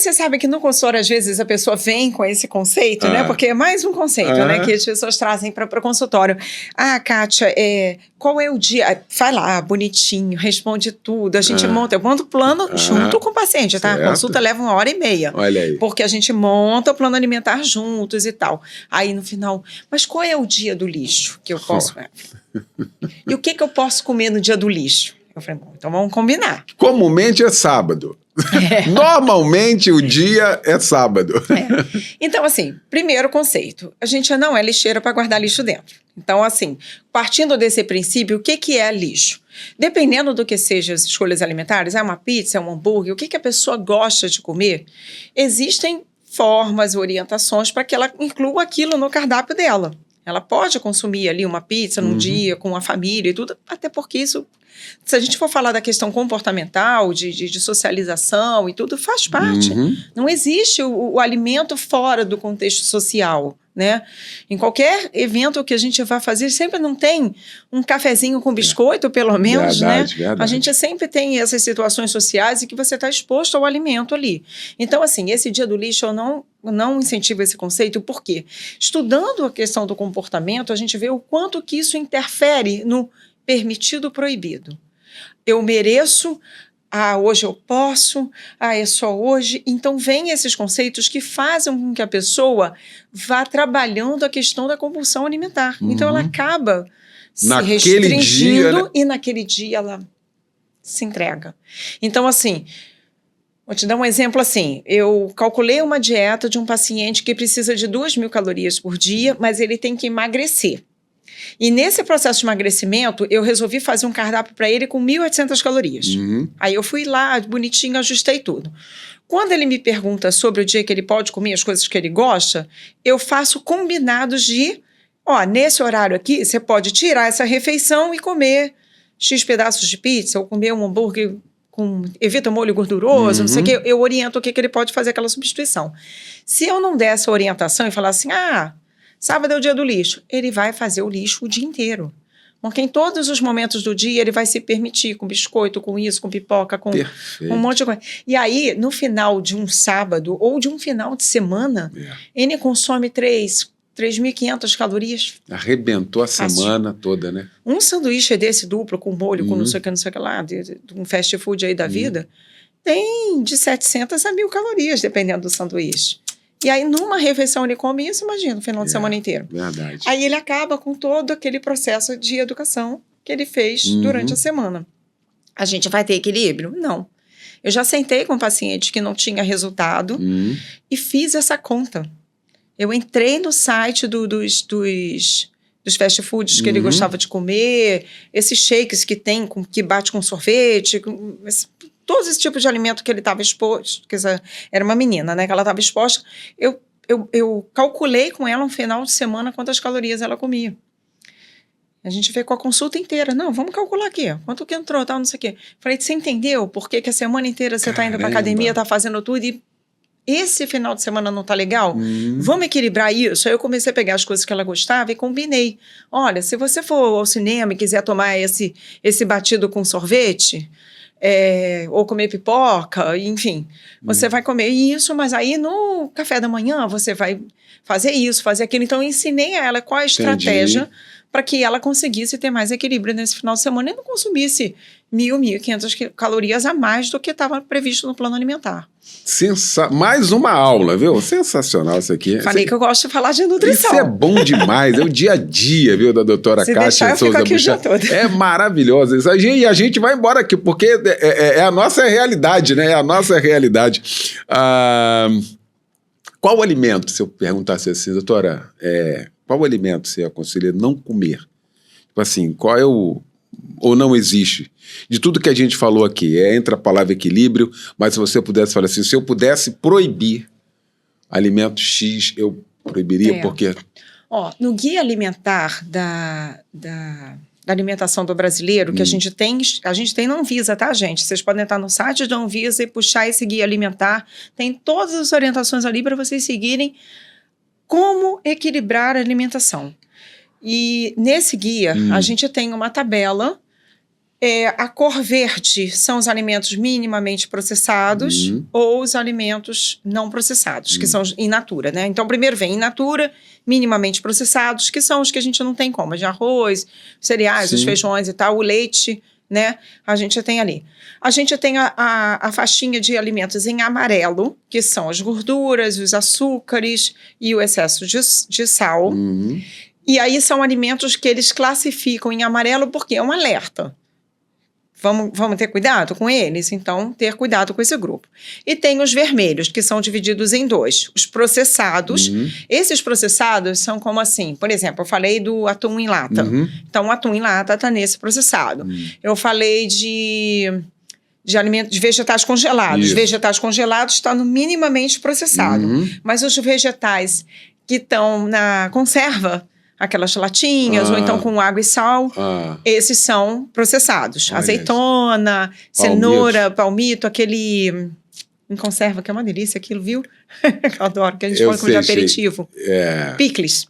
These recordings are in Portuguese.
você sabe que no consultório, às vezes, a pessoa vem com esse conceito, né? Porque é mais um conceito, né? Que as pessoas trazem para o consultório. Ah, Kátia, qual é o dia? Vai lá, bonitinho, responde tudo. A gente monta, eu monto o plano junto com o paciente, tá? A consulta leva 1h30. Olha aí. Porque a gente monta o plano alimentar juntos e tal. Aí, no final, mas qual é o dia do lixo que eu posso... E o que eu posso comer no dia do lixo? Eu falei, bom, então vamos combinar. Comumente é sábado. Normalmente o dia é sábado. Então, assim, primeiro conceito, a gente não é lixeira para guardar lixo dentro. Então, assim, partindo desse princípio, o que é lixo? Dependendo do que sejam as escolhas alimentares, é uma pizza, é um hambúrguer, o que a pessoa gosta de comer, existem formas, orientações para que ela inclua aquilo no cardápio dela. Ela pode consumir ali uma pizza num dia com a família e tudo, até porque isso, se a gente for falar da questão comportamental, de socialização e tudo, faz parte. Não existe o alimento fora do contexto social, né? Em qualquer evento que a gente vai fazer, sempre não tem um cafezinho com biscoito, pelo menos, verdade, né? Verdade. A gente sempre tem essas situações sociais em que você está exposto ao alimento ali. Então, assim, esse dia do lixo eu não incentivo esse conceito, por quê? Estudando a questão do comportamento, a gente vê o quanto que isso interfere no permitido proibido. Eu mereço, hoje eu posso, é só hoje. Então, vem esses conceitos que fazem com que a pessoa vá trabalhando a questão da compulsão alimentar. Então, ela acaba se restringindo dia, né? E naquele dia ela se entrega. Então, assim, vou te dar um exemplo assim. Eu calculei uma dieta de um paciente que precisa de 2.000 calorias por dia, mas ele tem que emagrecer. E nesse processo de emagrecimento, eu resolvi fazer um cardápio para ele com 1.800 calorias. Aí eu fui lá, bonitinho, ajustei tudo. Quando ele me pergunta sobre o dia que ele pode comer as coisas que ele gosta, eu faço combinados de, nesse horário aqui, você pode tirar essa refeição e comer X pedaços de pizza, ou comer um hambúrguer evita molho gorduroso, não sei o quê. Eu oriento o que ele pode fazer aquela substituição. Se eu não der essa orientação e falar assim, sábado é o dia do lixo, ele vai fazer o lixo o dia inteiro. Porque em todos os momentos do dia ele vai se permitir com biscoito, com isso, com pipoca, com um monte de coisa. E aí, no final de um sábado ou de um final de semana, ele consome 3.500 calorias. Arrebentou a semana toda, né? Um sanduíche desse duplo, com molho, com não sei o que lá, de um fast food aí da vida, tem de 700 a 1.000 calorias, dependendo do sanduíche. E aí, numa refeição, ele come isso, imagina, no final de semana inteiro. Verdade. Aí ele acaba com todo aquele processo de educação que ele fez durante a semana. A gente vai ter equilíbrio? Não. Eu já sentei com pacientes que não tinha resultado e fiz essa conta. Eu entrei no site dos fast foods que ele gostava de comer, esses shakes que tem, que bate com sorvete, todos esses tipos de alimento que ele estava exposto, que era uma menina, né, que ela estava exposta, eu calculei com ela no final de semana quantas calorias ela comia. A gente veio com a consulta inteira. Não, vamos calcular aqui, quanto que entrou, tal, não sei o quê. Falei, você entendeu por que a semana inteira você está indo para academia, está fazendo tudo e esse final de semana não tá legal? Vamos equilibrar isso? Aí eu comecei a pegar as coisas que ela gostava e combinei. Olha, se você for ao cinema e quiser tomar esse batido com sorvete, ou comer pipoca, enfim, você vai comer isso, mas aí no café da manhã você vai fazer isso, fazer aquilo. Então eu ensinei a ela qual a estratégia para que ela conseguisse ter mais equilíbrio nesse final de semana e não consumisse 1.500 calorias a mais do que estava previsto no plano alimentar. Mais uma aula, viu? Sensacional isso aqui. Falei que eu gosto de falar de nutrição. Isso é bom demais, é o dia a dia, viu, da doutora Kátia Souza Buchard. É maravilhoso isso. E a gente vai embora aqui, porque é a nossa realidade, né? É a nossa realidade. Qual alimento, se eu perguntasse assim, doutora, qual alimento você aconselha não comer? Tipo assim, qual é o... ou não existe? De tudo que a gente falou aqui, entra a palavra equilíbrio, mas se você pudesse falar assim, se eu pudesse proibir alimento X, eu proibiria, porque... no guia alimentar da alimentação do brasileiro, que a gente tem na Anvisa, tá, gente? Vocês podem entrar no site da Anvisa e puxar esse guia alimentar, tem todas as orientações ali para vocês seguirem como equilibrar a alimentação. E nesse guia, a gente tem uma tabela A cor verde são os alimentos minimamente processados ou os alimentos não processados, que são in natura, né? Então, primeiro vem in natura, minimamente processados, que são os que a gente não tem como, de arroz, cereais, os feijões e tal, o leite, né? A gente tem ali. A gente tem a faixinha de alimentos em amarelo, que são as gorduras, os açúcares e o excesso de sal. E aí são alimentos que eles classificam em amarelo porque é um alerta. Vamos ter cuidado com eles? Então, ter cuidado com esse grupo. E tem os vermelhos, que são divididos em 2. Os processados. Esses processados são como assim, por exemplo, eu falei do atum em lata. Então, o atum em lata está nesse processado. Eu falei de alimentos, de vegetais congelados. Isso. Vegetais congelados está no minimamente processado. Mas os vegetais que estão na conserva, aquelas latinhas, ou então com água e sal, esses são processados. Olha azeitona, cenoura, palmito, aquele em conserva, que é uma delícia aquilo, viu? Eu adoro, que a gente põe como de aperitivo. Picles.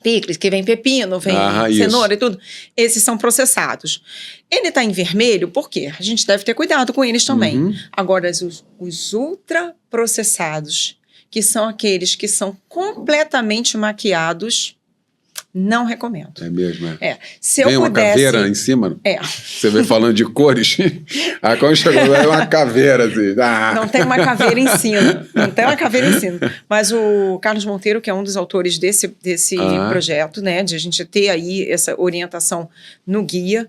Picles, que vem pepino, vem cenoura e tudo. Esses são processados. Ele está em vermelho, por quê? A gente deve ter cuidado com eles também. Agora, os ultraprocessados, que são aqueles que são completamente maquiados, não recomendo. É mesmo, Se eu vem uma pudesse... caveira em cima? Você vem falando de cores? Aí quando chegou lá, é uma caveira, assim. Não tem uma caveira em cima. Não tem uma caveira em cima. Mas o Carlos Monteiro, que é um dos autores desse projeto, né, de a gente ter aí essa orientação no guia,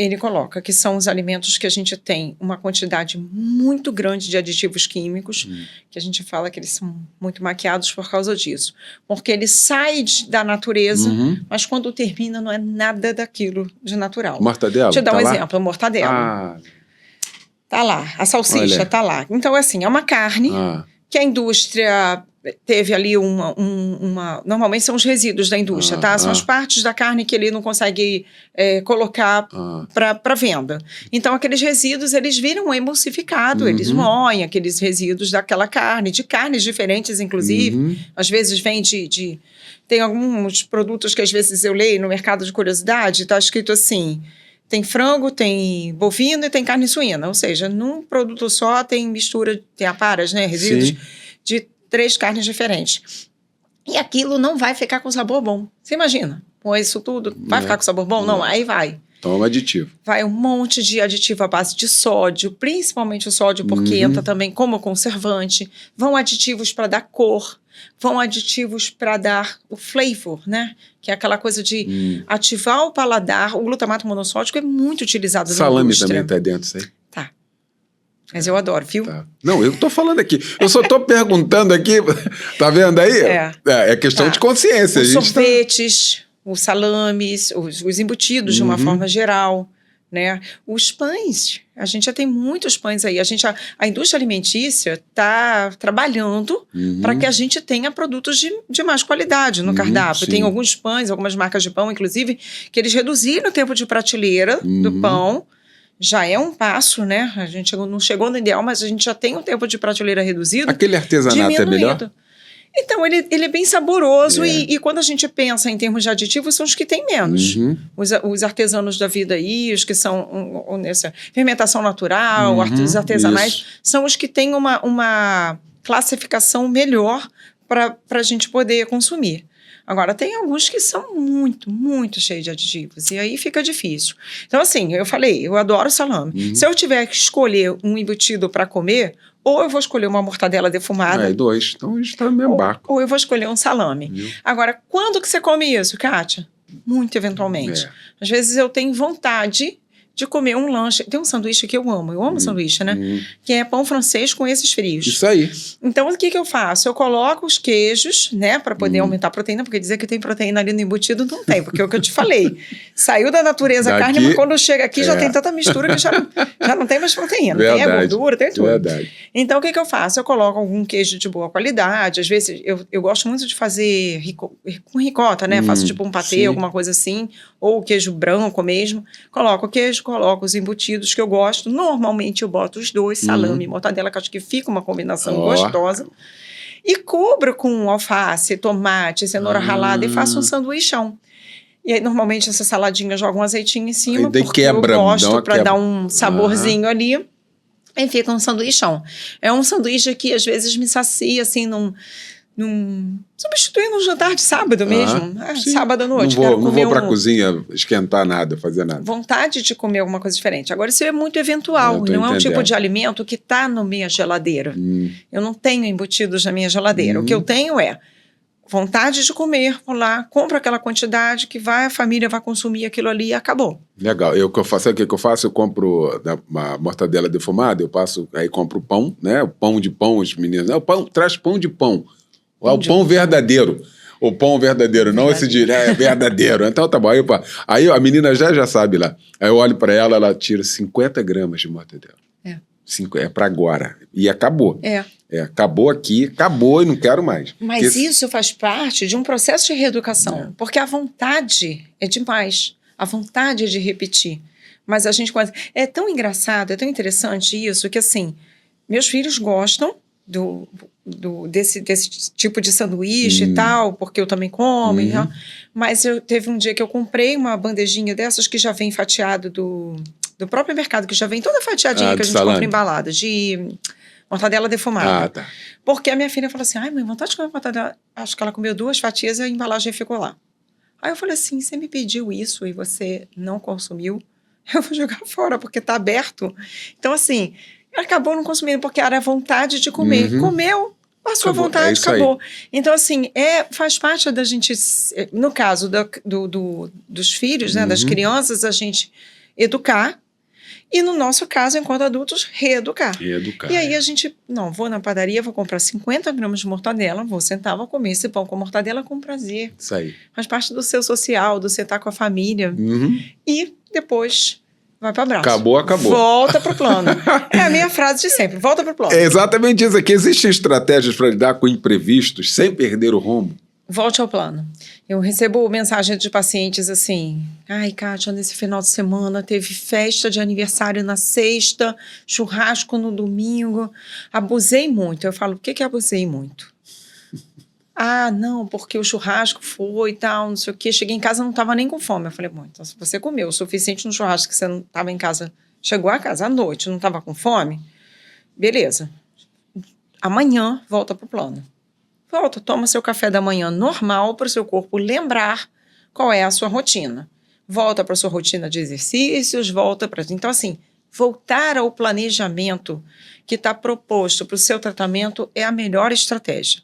ele coloca que são os alimentos que a gente tem uma quantidade muito grande de aditivos químicos, que a gente fala que eles são muito maquiados por causa disso. Porque ele sai da natureza, mas quando termina não é nada daquilo de natural. Mortadela? Deixa eu dar um lá? exemplo, a mortadela. Tá lá, a salsicha tá lá. Então, assim, é uma carne que a indústria teve ali normalmente são os resíduos da indústria, tá? São as partes da carne que ele não consegue colocar para venda. Então, aqueles resíduos, eles viram emulsificado, eles moem aqueles resíduos daquela carne, de carnes diferentes, inclusive. Às vezes vem tem alguns produtos que às vezes eu leio no mercado de curiosidade, tá escrito assim... Tem frango, tem bovino e tem carne suína. Ou seja, num produto só tem mistura, tem aparas, né? Resíduos de 3 carnes diferentes. E aquilo não vai ficar com sabor bom. Você imagina? Com isso tudo, vai ficar com sabor bom? Não, aí vai. Toma aditivo. Vai um monte de aditivo à base de sódio, principalmente o sódio, porque entra também como conservante. Vão aditivos para dar cor. Vão aditivos para dar o flavor, né? Que é aquela coisa de ativar o paladar. O glutamato monossódico é muito utilizado na indústria. Salame também tá dentro disso aí? Tá. Mas eu adoro, viu? Tá. Não, eu tô falando aqui. Eu só tô perguntando aqui. Tá vendo aí? É questão de consciência. Os sorvetes, os salames, os embutidos de uma forma geral, né? Os pães, a gente já tem muitos pães aí. A indústria alimentícia está trabalhando para que a gente tenha produtos de mais qualidade no cardápio. Tem alguns pães, algumas marcas de pão, inclusive, que eles reduziram o tempo de prateleira do pão. Já é um passo, né? A gente não chegou no ideal, mas a gente já tem um tempo de prateleira reduzido. Aquele artesanato é melhor? Então, ele é bem saboroso e quando a gente pensa em termos de aditivos, são os que têm menos. Os artesanos da vida aí, os que são nessa fermentação natural, os artesanais, são os que têm uma classificação melhor para a gente poder consumir. Agora, tem alguns que são muito, muito cheios de aditivos, e aí fica difícil. Então, assim, eu falei, eu adoro salame. Se eu tiver que escolher um embutido para comer, ou eu vou escolher uma mortadela defumada. 2, então a gente tá no mesmo barco. Ou eu vou escolher um salame. Agora, quando que você come isso, Kátia? Muito eventualmente. Às vezes eu tenho vontade de comer um lanche. Tem um sanduíche que eu amo sanduíche, né? Que é pão francês com esses frios. Isso aí. Então, o que eu faço? Eu coloco os queijos, né? Para poder aumentar a proteína, porque dizer que tem proteína ali no embutido não tem, porque é o que eu te falei. Saiu da natureza a carne, mas quando chega aqui já tem tanta mistura que já não tem mais proteína. Tem a gordura, tem tudo. Verdade. Então, o que eu faço? Eu coloco algum queijo de boa qualidade. Às vezes, eu gosto muito de fazer com ricota, né? Faço tipo um patê, alguma coisa assim. Ou queijo branco mesmo. Coloco o queijo, coloco os embutidos que eu gosto. Normalmente eu boto os 2, salame e mortadela, que acho que fica uma combinação gostosa. E cubro com alface, tomate, cenoura ralada e faço um sanduichão. E aí, normalmente, essa saladinha joga um azeitinho em cima, Aí daí porque quebra, eu dá gosto uma para quebra. dar um saborzinho ali. E fica um sanduichão. É um sanduíche que, às vezes, me sacia, assim, substituindo um jantar de sábado mesmo. Sim. Sábado à noite. Não vou para a cozinha esquentar nada, fazer nada. Vontade de comer alguma coisa diferente. Agora, isso é muito eventual. Não é um tipo de alimento que está na minha geladeira. Eu não tenho embutidos na minha geladeira. O que eu tenho é vontade de comer, vou lá, compro aquela quantidade que a família vai consumir aquilo ali e acabou. Legal. Sabe o que eu faço? Eu compro uma mortadela defumada, aí compro pão, né? O pão de pão, os meninos. Não, traz pão de pão. O pão verdadeiro. O pão verdadeiro, não esse de verdadeiro. Então tá bom. Aí a menina já sabe lá. Aí eu olho para ela, ela tira 50 gramas de mortadela. É para agora. E acabou. Acabou aqui, acabou e não quero mais. Mas isso faz parte de um processo de reeducação. Porque a vontade é demais. A vontade é de repetir. Mas a gente quase... É tão engraçado, é tão interessante isso, que assim, meus filhos gostam desse tipo de sanduíche e tal, porque eu também como e tal. Mas teve um dia que eu comprei uma bandejinha dessas que já vem fatiado do próprio mercado, que já vem toda fatiadinha que a gente compra embalada, de mortadela defumada. Tá. Porque a minha filha falou assim, ai mãe, vontade de comer mortadela. Acho que ela comeu 2 fatias e a embalagem ficou lá. Aí eu falei assim, você me pediu isso e você não consumiu? Eu vou jogar fora, porque tá aberto. Então assim, ela acabou não consumindo, porque era a vontade de comer. Comeu, passou a vontade, acabou. Então assim, faz parte da gente, no caso dos filhos, né, das crianças, a gente educar. E no nosso caso, enquanto adultos, reeducar. E aí a gente, vou na padaria, vou comprar 50 gramas de mortadela, vou sentar, vou comer esse pão com mortadela com prazer. Isso aí. Faz parte do seu social, do você estar com a família. E depois vai para abraço. Acabou. Volta pro plano. É a minha frase de sempre, volta pro plano. É exatamente isso aqui. Existem estratégias para lidar com imprevistos sem perder o rumo? Volte ao plano. Eu recebo mensagem de pacientes assim, ai, Kátia, nesse final de semana teve festa de aniversário na sexta, churrasco no domingo, abusei muito. Eu falo, por que abusei muito? Não, porque o churrasco foi e tal, não sei o quê. Cheguei em casa, não estava nem com fome. Eu falei, bom, então se você comeu o suficiente no churrasco que você não estava em casa, chegou a casa à noite, não estava com fome, beleza. Amanhã, volta pro plano. Volta, toma seu café da manhã normal para o seu corpo lembrar qual é a sua rotina. Volta para a sua rotina de exercícios, Então, assim, voltar ao planejamento que está proposto para o seu tratamento é a melhor estratégia.